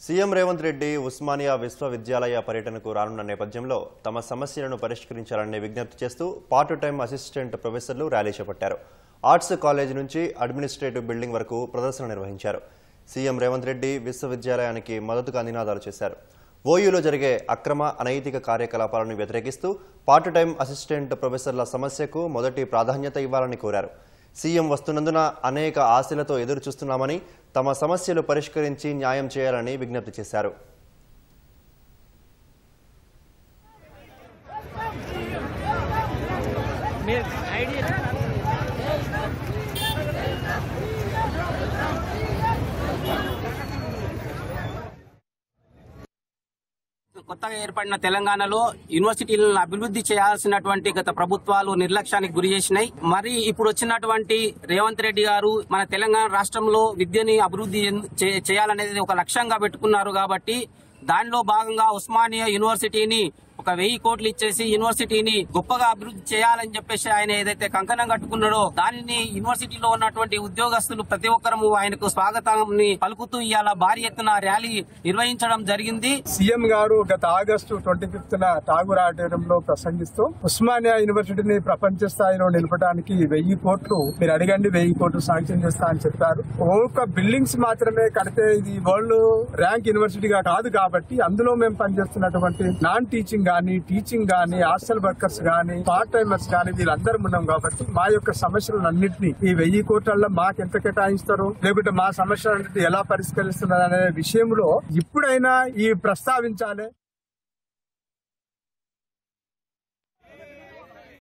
CM Revanth Reddy Osmania విశ్వవిద్యాలయ పర్యటనకు రానున్న నేపథ్యంలో తమ సమస్యలను పరిష్కరించాలని విజ్ఞప్తి చేస్తూ పార్ట్ టైం అసిస్టెంట్ ప్రొఫెసర్లు ర్యాలీ చేపట్టారు. ఆర్ట్స్ కాలేజ్ నుంచి అడ్మినిస్ట్రేటివ్ బిల్డింగ్ వరకు ప్రదర్శన నిర్వహించారు. సీఎం రేవంత్ రెడ్డి విశ్వవిద్యాలయానికి మద్దతుగా నినాదాలు చేశారు. ఓయూలో జరిగే అక్రమ అనైతిక కార్యకలాపాలను వ్యతిరేకిస్తూ పార్ట్ టైం అసిస్టెంట్ ప్రొఫెసర్ల సమస్యకు మొదటి ప్రాధాన్యత ఇవ్వాలని కోరారు. సీఎం వస్తున్నందున అనేక ఆశలతో ఎదురు చూస్తున్నామని, తమ సమస్యలు పరిష్కరించి న్యాయం చేయాలని విజ్ఞప్తి చేశారు. కొత్తగా ఏర్పడిన తెలంగాణలో యూనివర్సిటీలను అభివృద్ధి చేయాల్సినటువంటి గత ప్రభుత్వాలు నిర్లక్ష్యానికి గురి చేసినాయి. మరి ఇప్పుడు వచ్చినటువంటి రేవంత్ రెడ్డి గారు మన తెలంగాణ రాష్ట్రంలో విద్యని అభివృద్ధి చేయాలనేది ఒక లక్ష్యంగా పెట్టుకున్నారు. కాబట్టి దానిలో భాగంగా ఉస్మానియా యూనివర్సిటీని ఒక 1000 కోట్లు ఇచ్చేసి యూనివర్సిటీని గొప్పగా అభివృద్ధి చేయాలని చెప్పేసి ఆయన ఏదైతే కంకణం కట్టుకున్నాడో దానిని యూనివర్సిటీలో ఉన్నటువంటి ఉద్యోగస్తులు ప్రతి ఒక్కరూ ఆయనకు స్వాగతాన్ని పలుకుతూ ఇవాళ భారీ ఎత్తున ర్యాలీ నిర్వహించడం జరిగింది. సీఎం గారు గత ఆగస్టు 25న ఠాగూర్ ఆడిటోరియంలో ప్రసంగిస్తూ ఉస్మానియా యూనివర్సిటీని ప్రపంచ స్థాయిలో నిలపడానికి 1000 కోట్లు మీరు అడగండి, 1000 కోట్లు శాంక్షన్ చేస్తా అని చెప్పారు. ఒక బిల్డింగ్స్ మాత్రమే కడితే ఇది వరల్డ్ ర్యాంక్ యూనివర్సిటీగా కాదు కాబట్టి అందులో మేము పనిచేస్తున్నటువంటి నాన్ టీచింగ్ గానీ, టీచింగ్ గానీ, హాస్టల్ వర్కర్స్ గానీ, పార్ట్ టైమర్స్ గానీ వీళ్ళందరూ ఉన్నాం కాబట్టి మా యొక్క సమస్యలన్నింటినీ ఈ 1000 కోట్లలో మాకెంత కేటాయిస్తారు, లేకుంటే మా సమస్యలన్నింటినీ ఎలా పరిష్కరిస్తున్నారు అనే విషయంలో ఇప్పుడైనా ఈ ప్రస్తావించాలి.